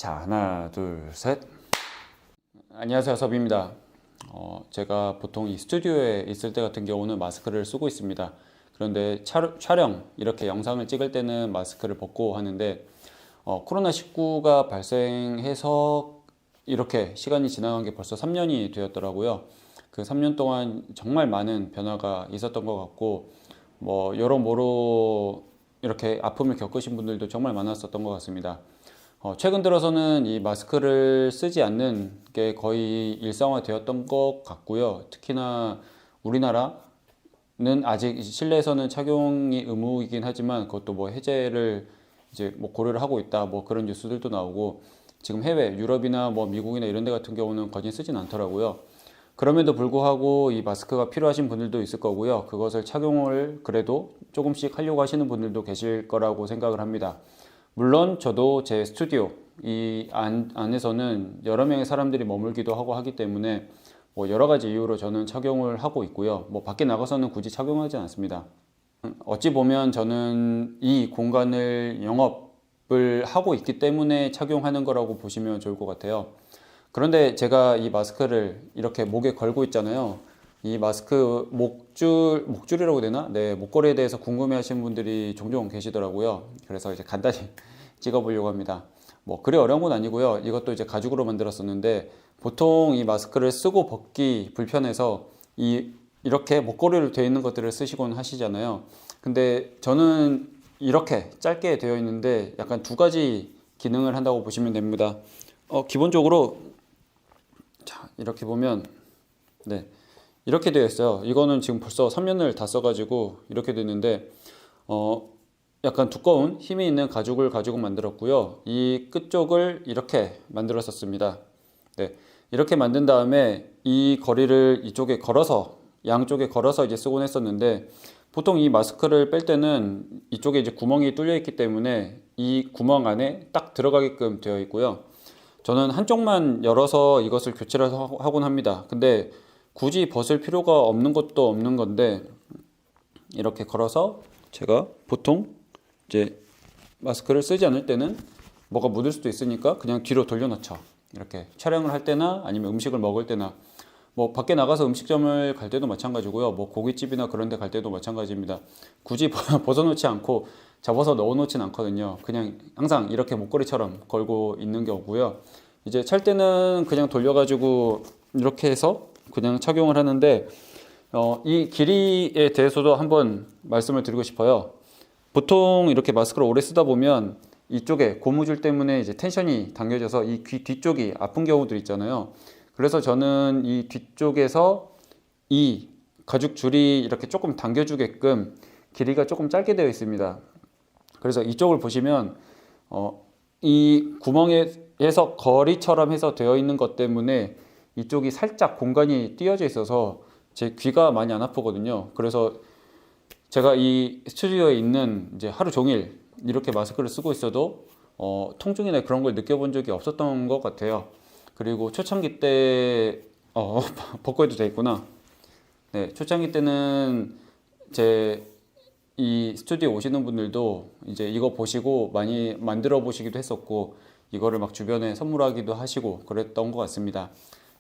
자, 하나, 둘, 셋. 안녕하세요, 섭입니다. 제가 보통 이 스튜디오에 있을 때 같은 경우는 마스크를 쓰고 있습니다. 그런데 촬영, 이렇게 영상을 찍을 때는 마스크를 벗고 하는데, 코로나19가 발생해서 이렇게 시간이 지나간 게 벌써 3년이 되었더라고요. 그 3년 동안 정말 많은 변화가 있었던 것 같고, 여러모로 이렇게 아픔을 겪으신 분들도 정말 많았었던 것 같습니다. 최근 들어서는 이 마스크를 쓰지 않는 게 거의 일상화 되었던 것 같고요. 특히나 우리나라는 아직 실내에서는 착용이 의무이긴 하지만 그것도 해제를 이제 고려를 하고 있다, 그런 뉴스들도 나오고, 지금 해외 유럽이나 미국이나 이런 데 같은 경우는 거진 쓰진 않더라고요. 그럼에도 불구하고 이 마스크가 필요하신 분들도 있을 거고요. 그것을 착용을 그래도 조금씩 하려고 하시는 분들도 계실 거라고 생각을 합니다. 물론 저도 제 스튜디오 이 안에서는 여러 명의 사람들이 머물기도 하고 하기 때문에 여러 가지 이유로 저는 착용을 하고 있고요. 밖에 나가서는 굳이 착용하지 않습니다. 어찌 보면 저는 이 공간을 영업을 하고 있기 때문에 착용하는 거라고 보시면 좋을 것 같아요. 그런데 제가 이 마스크를 이렇게 목에 걸고 있잖아요. 이 마스크 목줄이라고 해야 되나? 네, 목걸이에 대해서 궁금해 하시는 분들이 종종 계시더라고요. 그래서 이제 간단히 찍어 보려고 합니다. 그리 어려운 건 아니고요. 이것도 이제 가죽으로 만들었었는데, 보통 이 마스크를 쓰고 벗기 불편해서 이렇게 목걸이로 되어 있는 것들을 쓰시곤 하시잖아요. 근데 저는 이렇게 짧게 되어 있는데 약간 두 가지 기능을 한다고 보시면 됩니다. 기본적으로 자, 이렇게 보면 네, 이렇게 되어 있어요. 이거는 지금 벌써 3년을 다 써가지고 이렇게 됐는데, 약간 두꺼운 힘이 있는 가죽을 가지고 만들었고요. 이 끝쪽을 이렇게 만들었었습니다. 네, 이렇게 만든 다음에 이 거리를 이쪽에 걸어서, 양쪽에 걸어서 이제 쓰곤 했었는데, 보통 이 마스크를 뺄 때는 이쪽에 이제 구멍이 뚫려 있기 때문에 이 구멍 안에 딱 들어가게끔 되어 있고요. 저는 한쪽만 열어서 이것을 교체를 하곤 합니다. 근데 굳이 벗을 필요가 없는 것도 없는 건데, 이렇게 걸어서 제가 보통 이제 마스크를 쓰지 않을 때는 뭐가 묻을 수도 있으니까 그냥 뒤로 돌려놓죠. 이렇게 촬영을 할 때나 아니면 음식을 먹을 때나, 밖에 나가서 음식점을 갈 때도 마찬가지고요. 고깃집이나 그런 데 갈 때도 마찬가지입니다. 굳이 벗어놓지 않고 접어서 넣어놓진 않거든요. 그냥 항상 이렇게 목걸이처럼 걸고 있는 경우고요. 이제 찰 때는 그냥 돌려가지고 이렇게 해서 그냥 착용을 하는데, 이 길이에 대해서도 한번 말씀을 드리고 싶어요. 보통 이렇게 마스크를 오래 쓰다 보면 이쪽에 고무줄 때문에 이제 텐션이 당겨져서 이 귀 뒤쪽이 아픈 경우들 있잖아요. 그래서 저는 이 뒤쪽에서 이 가죽 줄이 이렇게 조금 당겨주게끔 길이가 조금 짧게 되어 있습니다. 그래서 이쪽을 보시면 이 구멍에서 거리처럼 해서 되어 있는 것 때문에 이쪽이 살짝 공간이 띄어져 있어서 제 귀가 많이 안 아프거든요. 그래서 제가 이 스튜디오에 있는 이제 하루 종일 이렇게 마스크를 쓰고 있어도 통증이나 그런 걸 느껴본 적이 없었던 것 같아요. 그리고 초창기 때 벗고 해도 돼 있구나. 네, 초창기 때는 제 이 스튜디오 오시는 분들도 이제 이거 보시고 많이 만들어 보시기도 했었고, 이거를 막 주변에 선물하기도 하시고 그랬던 것 같습니다.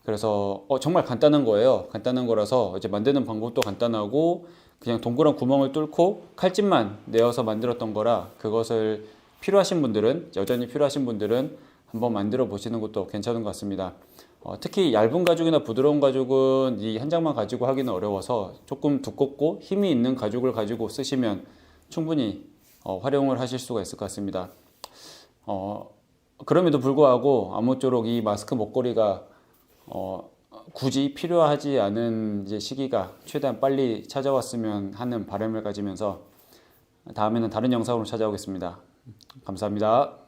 그래서 정말 간단한 거예요. 간단한 거라서 이제 만드는 방법도 간단하고, 그냥 동그란 구멍을 뚫고 칼집만 내어서 만들었던 거라, 그것을 여전히 필요하신 분들은 한번 만들어 보시는 것도 괜찮은 것 같습니다. 특히 얇은 가죽이나 부드러운 가죽은 이 한 장만 가지고 하기는 어려워서 조금 두껍고 힘이 있는 가죽을 가지고 쓰시면 충분히 활용을 하실 수가 있을 것 같습니다. 그럼에도 불구하고 아무쪼록 이 마스크 목걸이가 굳이 필요하지 않은 이제 시기가 최대한 빨리 찾아왔으면 하는 바람을 가지면서 다음에는 다른 영상으로 찾아오겠습니다. 감사합니다.